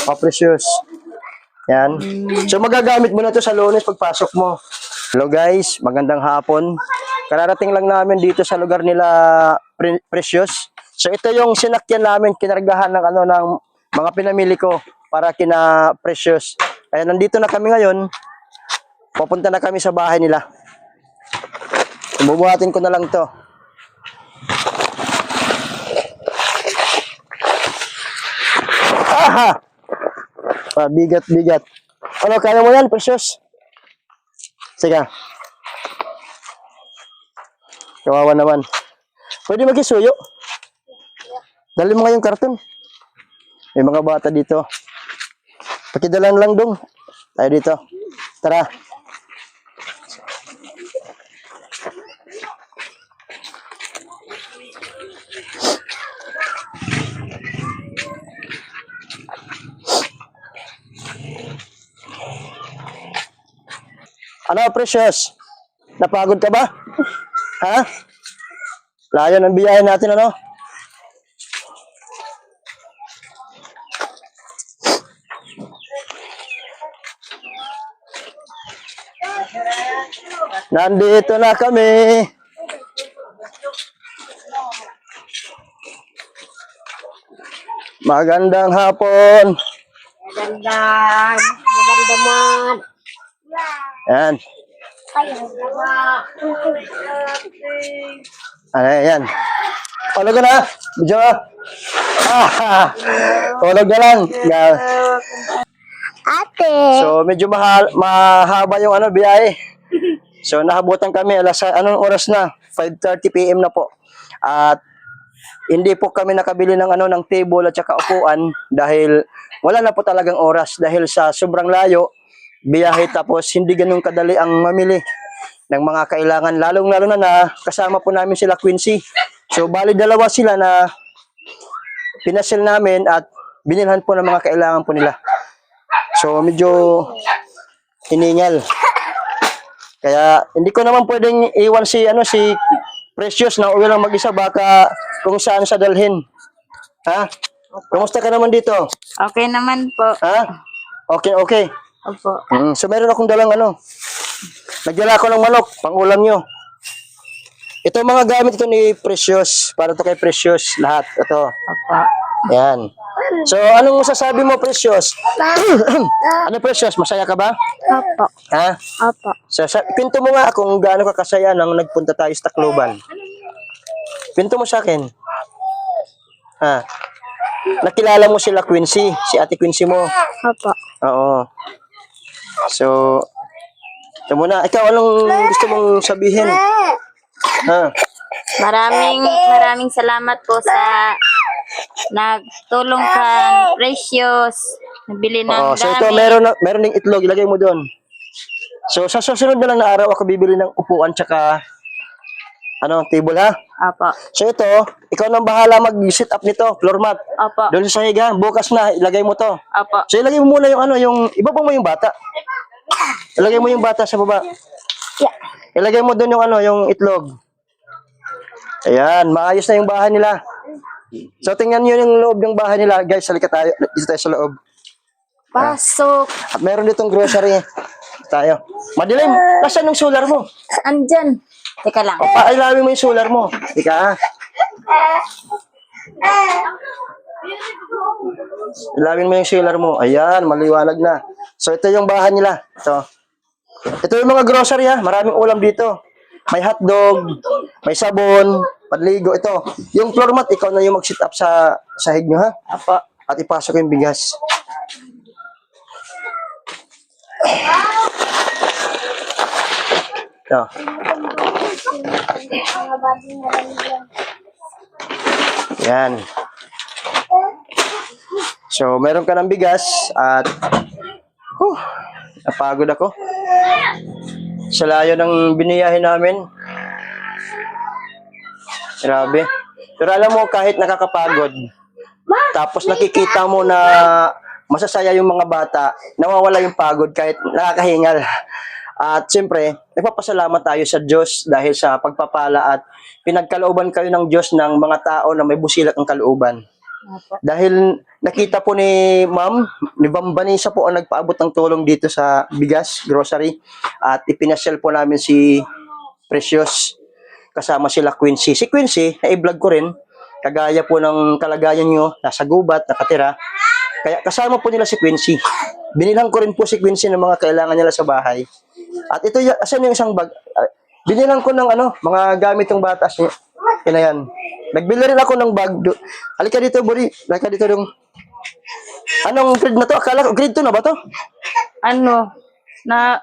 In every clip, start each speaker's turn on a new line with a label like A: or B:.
A: Oh, precious. Yan. So, magagamit mo na to sa Lunes pagpasok mo. Hello guys, magandang hapon. Kararating lang namin dito sa lugar nila Precious. So, ito yung sinakyan namin, kinargahan ng ng mga pinamili ko para kina Precious. Kaya nandito na kami ngayon. Pupunta na kami sa bahay nila. Bubuhatin ko na lang to. Aha! Bigat. Ano, kaya mo yan, Precious? Sige. Kawawa naman. Pwede magkisuyo. Dali mo nga yung karton. May mga bata dito. Pakidalan lang dong. Tayo dito. Tara. Ano, Precious? Napagod ka ba? Ha? Layo ng biyahe natin, ano? Nandito na kami. Magandang hapon.
B: Magandang man.
A: Yan. Ano yan? Tulog ka na? Medyo. Tulog na lang.
B: Ate.
A: So, medyo mahaba yung biyahe. So, nakabutan kami. Anong oras na? 5:30 PM na po. At hindi po kami nakabili ng ng table at saka upuan dahil wala na po talagang oras dahil sa sobrang layo biyahe, tapos hindi ganun kadali ang mamili ng mga kailangan, lalong-lalo na kasama po namin sila Quincy. So bali dalawa sila na pinasil namin at binilhan po ng mga kailangan po nila. So medyo hiningal. Kaya hindi ko naman pwedeng iwan si Precious na uwi lang mag-isa, baka kung saan sa dalhin. Ha? Kumusta ka naman dito?
B: Okay naman po.
A: Ha? Okay.
B: Opo.
A: So meron akong dalang nagdala ko ng manok, pang ulam nyo. Ito mga gamit ito ni Precious, para to kay Precious lahat. Ito.
B: Opo.
A: Yan. So anong masasabi mo, Precious? Ano, Precious, masaya ka ba?
B: Opo.
A: Ha?
B: Opo.
A: So, pinto mo nga kung gaano ka kasaya nang nagpunta tayo sa Tacloban. Pinto mo sa akin. Ha? Nakilala mo sila Quincy, si Ate Quincy mo.
B: Opo.
A: Oo. So, ito muna. Ikaw, anong gusto mong sabihin? Ha?
B: Maraming salamat po sa nagtulong kang Precious. Nabili ng
A: So ito,
B: gamit.
A: meron ding itlog, ilagay mo doon. So sa susunod na lang na araw ako bibili ng upuan tsaka table, ha?
B: Opo.
A: So ito, ikaw nang bahala mag-set up nito, floor mat.
B: Opo.
A: Doon sa higa, bukas na ilagay mo to.
B: Opo.
A: So ilagay mo muna yung ibaba mo yung bata. Ilagay mo yung bata sa baba. Ilagay mo doon yung itlog. Ayan, maayos na yung bahay nila. So tingnan niyo yung loob ng bahay nila, guys. Halika tayo, dito tayo sa loob.
B: Pasok.
A: At meron ditong grocery. Tayo. Madilim, nasaan yung solar mo?
B: Andyan. Teka lang.
A: O, pailawin mo yung solar mo. Ika, ha? Ilawin mo yung solar mo. Ayan, maliwanag na. So, ito yung bahay nila. Ito yung mga grocery, ha. Maraming ulam dito. May hotdog, may sabon, panligo. Ito. Yung floor mat, ikaw na yung mag-sit up sa sahig nyo, ha?
B: Opo.
A: At ipasok yung bigas. Ito. Yan. So, meron ka ng bigas at napagod ako. Sa layo ng biniyahin namin. Grabe. Pero alam mo, kahit nakakapagod, tapos nakikita mo na masasaya yung mga bata, nawawala yung pagod kahit nakakahingal. At siyempre, nagpapasalamat tayo sa Diyos dahil sa pagpapala at pinagkalooban kayo ng Diyos ng mga tao na may busilak ang kalooban.
B: Opo.
A: Dahil nakita po ni Ma'am, ni Ma'am Vanessa po ang nagpaabot ng tulong dito sa bigas, grocery. At ipinasyal po namin si Precious. Kasama sila Quincy. Si Quincy, na-vlog ko rin. Kagaya po ng kalagayan nyo, nasa gubat, nakatira. Kaya kasama po nila si Quincy. Binilang ko rin po si Quincy ng mga kailangan nila sa bahay. At ito, asan yung isang bag? Binilang ko ng mga gamit ng batas niya. Yan na yan. Nagbili rin ako ng bag. Halika dito, Buri. Halika dito dong. Anong grade na to? Akala ko, grade 2 na ba to?
B: Ano? Na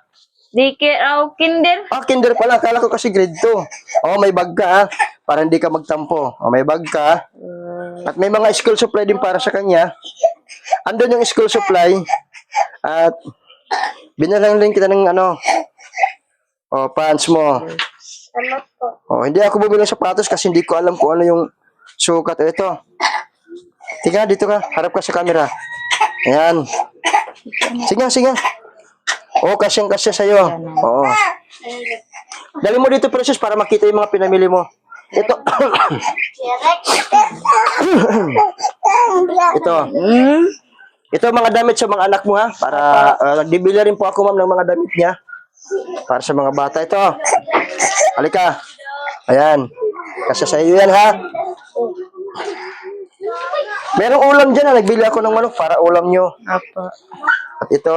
B: daycare o kinder?
A: Ah, kinder pala. Akala ko kasi grade 2. Oh, may bag ka ha. Para hindi ka magtampo. Oh, may bag ka. At may mga school supply din para sa kanya. Andun yung school supply. At binalang rin kita ng pants mo.
B: Salamat po.
A: Oh, hindi ako bumili ng sapatos kasi hindi ko alam kung ano yung sukat. Ito. Tika, dito ka. Harap ka sa camera. Ayan. Sige, sige. Oh, kasyang-kasya sa'yo. Oo. Dali mo dito, Precious, para makita yung mga pinamili mo. Ito. Ito. Ito mga damit sa mga anak mo ha. Para nagbibili rin po ako ma'am ng mga damit niya. Para sa mga bata ito. Halika. Ayan. Kasi sa iyo yan ha. Merong ulam dyan ha. Nagbili ako ng manok para ulam nyo.
B: Opo.
A: At ito.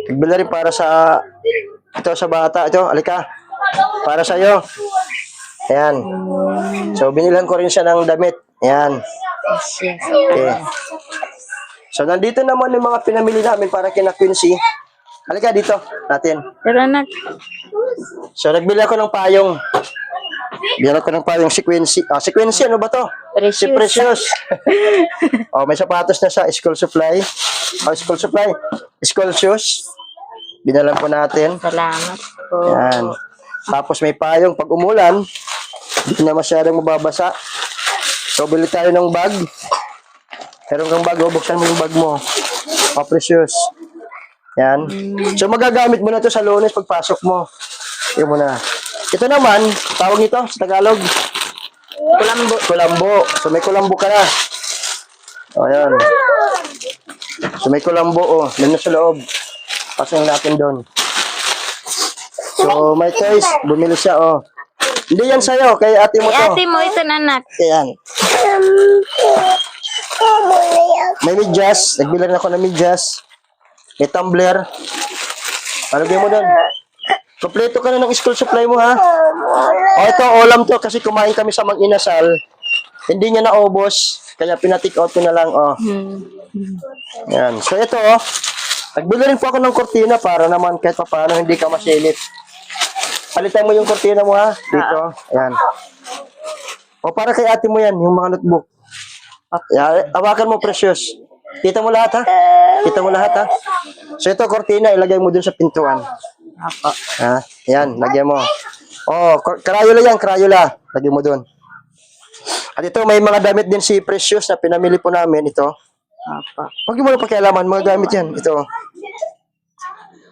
A: Nagbili rin para sa ito sa bata. Ito. Halika. Para sa iyo. Ayan. So binilhan ko rin siya ng damit. Ayan.
B: Yes.
A: Okay. So nandito naman yung mga pinamili namin para kina Quincy. Halika dito natin.
B: Pero anak,
A: So nagbili ako ng payong. Bili ako ng payong si Quincy. Ah, si Quincy ano ba to?
B: Precious.
A: Si Precious. Oh, may sapatos na siya, school supply. Oh, school supply. School shoes. Binalan po natin.
B: salamat po.
A: Yan. Tapos may payong pag umulan, hindi na masyadong mababasa. So bili tayo ng bag. Meron kang bag, buksan mo yung bag mo. Oh, Precious. Yan. So magagamit mo na to sa Lunes pagpasok mo. Yan mo na. Ito naman, tawag nito sa Tagalog.
B: Kulambo.
A: Kulambo. So may kulambo ka na. O yan. So may kulambo doon na sa loob. Pasok natin doon. So may choice, bumili siya Hindi yan sa'yo, kay ate mo to.
B: Ate mo, ito na anak.
A: Ayan. May medyas, nagbili rin ako ng medyas. May tumbler. Ano mo doon? Kompleto ka na ng school supply mo ha. Ito, ulam to kasi kumain kami sa mag-inasal. Hindi niya naubos. Kaya pinatik out ko na lang Yan. So ito nagbili rin po ako ng kortina para naman kahit pa paano hindi ka masilip. Palitan mo yung kortina mo ha. Dito. Ayan. Para kay ate mo yan, yung mga notebook. Yan. Hawakan mo, Precious. Kita mo lahat ha. Kita mo lahat ha. So ito, kortina, ilagay mo dun sa pintuan.
B: Opo.
A: Ha? Yan, lagyan mo. Crayola yan, Crayola. Lagyan mo dun. At ito, may mga damit din si Precious na pinamili po namin. Ito.
B: Opo.
A: Huwag mo na pakialaman, mga gamit yan. Ito.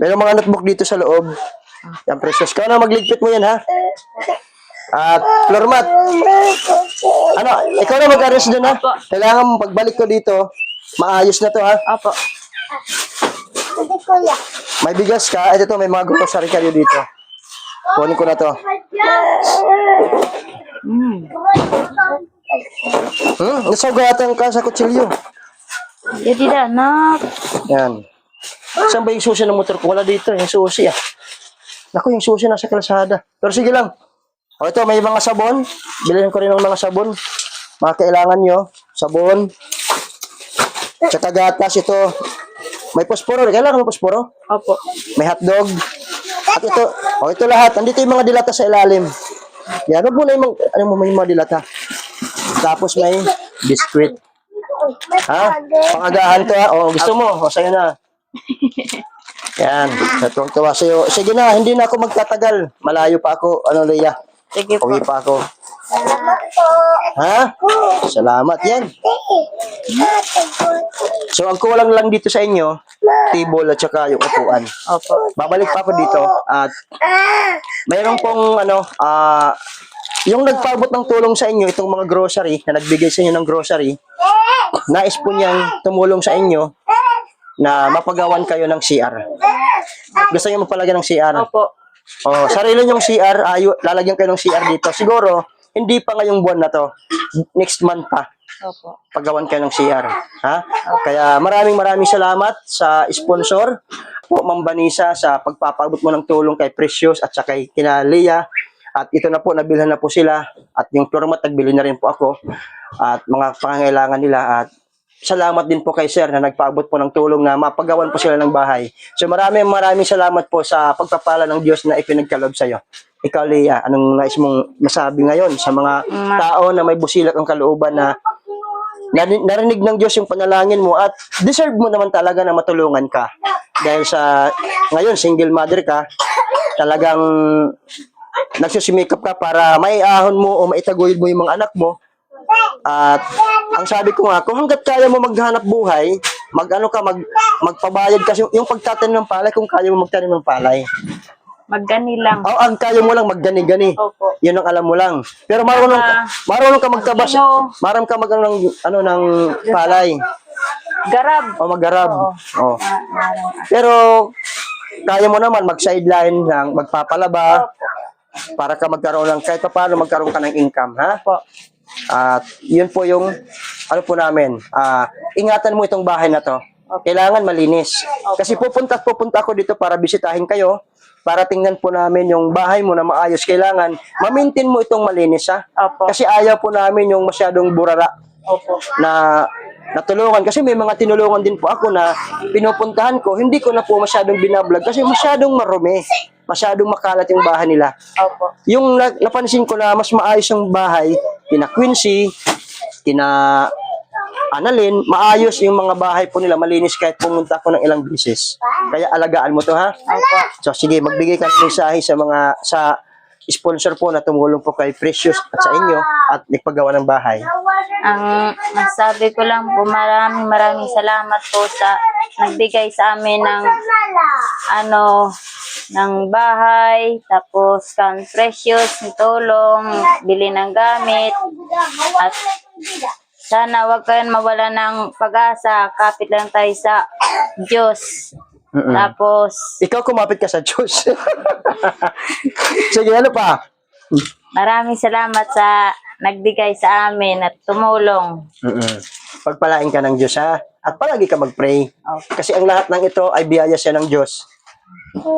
A: Mayroong mga notebook dito sa loob. Yan, Precious. Kaya na magligpit mo yan, ha? At, floor mat. Ano, ikaw na mag-arrange dun, ha? Kailangan mo, pagbalik ko dito, maayos na to, ha?
B: Opo.
A: May bigas ka. Ito, may mga grocery kayo dito. Kunin ko na to. Nasagatan ka sa kutsilyo.
B: Jadi dah anak.
A: Yan. Saan ba yung susi ng motor ko? Wala dito, yung susi Naku, yung susi nasa kalsada. Pero sige lang. Ito, may mga sabon. Bilhin ko rin ng mga sabon. Mga kailangan nyo. Sabon. Tsaka gatas ito. May posporo. Kailangan mo posporo?
B: Opo.
A: May hotdog. At ito. Ito lahat. Andito yung mga dilata sa ilalim. Yan. Huwag mo na yung mga dilata. Tapos may biscuit. Ha? Pangagahan to ha. Gusto mo? Sa'yo na. Yan. Tuwang-tuwa sa'yo. Sige na, hindi na ako magtatagal. Malayo pa ako. Leia?
B: Sige po.
A: Uwi pa ako. Ha? Salamat yan. So, ang kulang lang dito sa inyo, table at saka yung upuan.
B: Opo.
A: Babalik pa ako dito at mayroon pong yung nagpaabot ng tulong sa inyo, itong mga grocery, na nagbigay sa inyo ng grocery, nais po niyang tumulong sa inyo na mapagawan kayo ng CR. Gusto niyo mapalagyan ng CR?
B: Opo.
A: Oh, sarili niyong CR, lalagyan kayo ng CR dito. Siguro, hindi pa ngayong buwan na to. Next month pa.
B: Opo.
A: Paggawan kayo ng CR. Ha? Kaya maraming salamat sa sponsor po, Ma'am Vanessa, sa pagpapaabot mo ng tulong kay Precious at saka kay kina Leah. At ito na po, nabilhan na po sila. At yung floor mat, nagbili na rin po ako. At mga pangangailangan nila. At salamat din po kay Sir na nagpaabot po ng tulong na mapagawan po sila ng bahay. So maraming salamat po sa pagpapala ng Diyos na ipinagkaloob sa iyo. Ikaw, Leah, anong nais mong masabi ngayon sa mga tao na may busilak ang kalooban na narinig ng Diyos yung panalangin mo at deserve mo naman talaga na matulungan ka. Dahil sa ngayon, single mother ka, talagang nagsusimikap ka para maiahon mo o maitaguyod mo yung mga anak mo. At ang sabi ko nga, kung hanggat kaya mo maghanap buhay, magpabayad kasi yung pagtatanim ng palay, kung kaya mo magtanim ng palay.
B: Maggani lang.
A: Oo, ang kaya mo lang maggani-gani.
B: Opo.
A: Yun ang alam mo lang. Pero marunong ka magtabas. Marunong ka ng palay.
B: Garab.
A: O maggarab.
B: Oo.
A: Oh. Pero kaya mo naman mag-sideline lang, magpapalaba para ka magkaroon ng kahit pa paano magkaroon ka ng income, ha?
B: Opo.
A: At yun po yung ano po namin. Ingatan mo itong bahay na to. Kailangan malinis. Kasi pupunta ako dito para bisitahin kayo. Para tingnan po namin yung bahay mo na maayos. Kailangan ma-maintain mo itong malinis, ha?
B: Opo.
A: Kasi ayaw po namin yung masyadong burara
B: Opo.
A: na natulungan. Kasi may mga tinulungan din po ako na pinupuntahan ko. Hindi ko na po masyadong binablog kasi masyadong marumi. Masyadong makalat yung bahay nila.
B: Opo.
A: Yung napansin ko na mas maayos yung bahay, kina Quincy, kina Annalyn, maayos yung mga bahay po nila, malinis kahit pumunta ako ng ilang beses. Kaya alagaan mo to, ha?
B: Opo.
A: So sige, magbigay ka ng mensahe sa sponsor po na tumulong po kay Precious at sa inyo at nagpagawa ng bahay.
B: Ang masabi ko lang po, maraming salamat po sa nagbigay sa amin ng ng bahay, tapos kan Precious, ng tulong, bili ng gamit, at sana wag kayong mawala ng pag-asa, kapit lang tayo sa Diyos. Tapos,
A: Ikaw kumapit ka sa Diyos. Sige, ano pa?
B: maraming salamat sa nagbigay sa amin at tumulong.
A: Pagpalain ka ng Diyos, ha? At palagi ka mag-pray. Kasi ang lahat ng ito ay biyaya siya ng Diyos.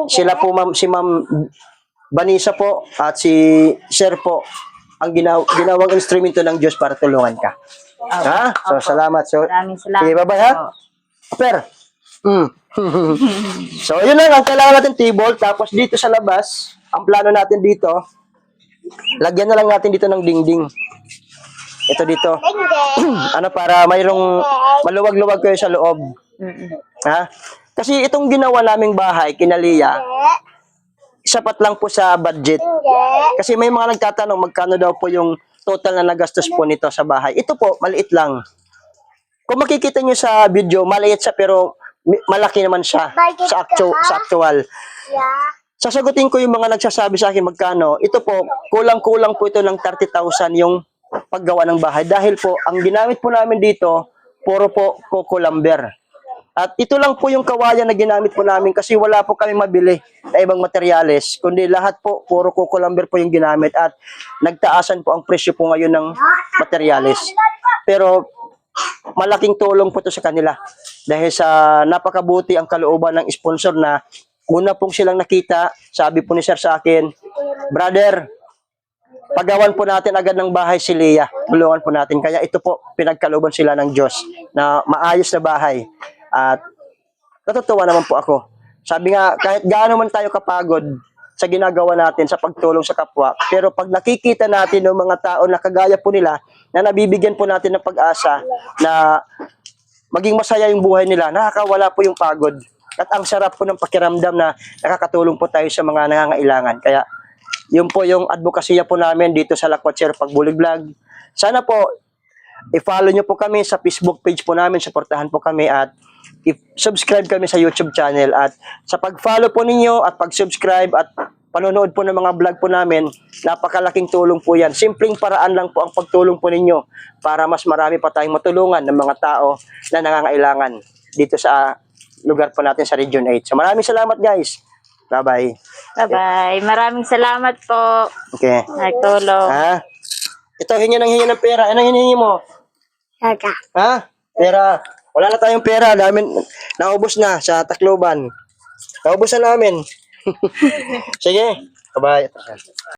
A: Sila po, si Ma'am Vanessa po at si Sir po ang ginawang instrumento ng Diyos para tulungan ka. Ha? So, salamat. So,
B: Maraming salamat.
A: sige, bye-bye, ha? Per. So, yun lang. Ang kailangan natin table. Tapos dito sa labas, ang plano natin dito, lagyan na lang natin dito ng dingding. Ito dito. Para mayroong maluwag-luwag kayo sa loob. Ha? Kasi itong ginawa naming bahay, kinaliya, sapat lang po sa budget. Kasi may mga nagtatanong magkano daw po yung total na nagastos po nito sa bahay. Ito po, maliit lang. Kung makikita nyo sa video, maliit siya pero malaki naman siya sa actual. Sasagutin ko yung mga nagsasabi sa akin magkano. Ito po, kulang-kulang po ito ng 30,000 yung paggawa ng bahay. Dahil po, ang ginamit po namin dito, puro po coco lumber. At ito lang po yung kawayan na ginamit po namin kasi wala po kami mabili na ibang materyales. Kundi lahat po, puro coco lumber po yung ginamit at nagtaasan po ang presyo po ngayon ng materyales. Pero malaking tulong po ito sa kanila. Dahil sa napakabuti ang kalooban ng sponsor na una pong silang nakita, sabi po ni Sir sa akin, brother, pagawan po natin agad ng bahay si Leah. Tulungan po natin. Kaya ito po, pinagkalooban sila ng Diyos na maayos na bahay. At natutuwa naman po ako. Sabi nga, kahit gaano man tayo kapagod sa ginagawa natin sa pagtulong sa kapwa, pero pag nakikita natin ng mga tao na kagaya po nila, na nabibigyan po natin ng pag-asa na maging masaya yung buhay nila, nakakawala po yung pagod. At ang sarap po ng pakiramdam na nakakatulong po tayo sa mga nangangailangan. Kaya yun po yung advokasya po namin dito sa Lakwat Sir Pagbulig Vlog. Sana po i-follow nyo po kami sa Facebook page po namin, suportahan po kami at i-subscribe kami sa YouTube channel. At sa pag-follow po ninyo at pag-subscribe at panonood po ng mga vlog po namin, napakalaking tulong po yan. Simpleng paraan lang po ang pagtulong po ninyo para mas marami pa tayong matulungan ng mga tao na nangangailangan dito sa lugar po natin sa Region 8. So maraming salamat guys. Bye-bye.
B: Bye-bye. Maraming salamat po.
A: Okay.
B: Nagtulong.
A: Ha? Ito, hingi ng pera. Anong hinihingi mo?
C: Kaka.
A: Ha? Pera. Wala na tayong pera. Naubos na sa Tacloban. Naubos na namin. Sige. Bye-bye.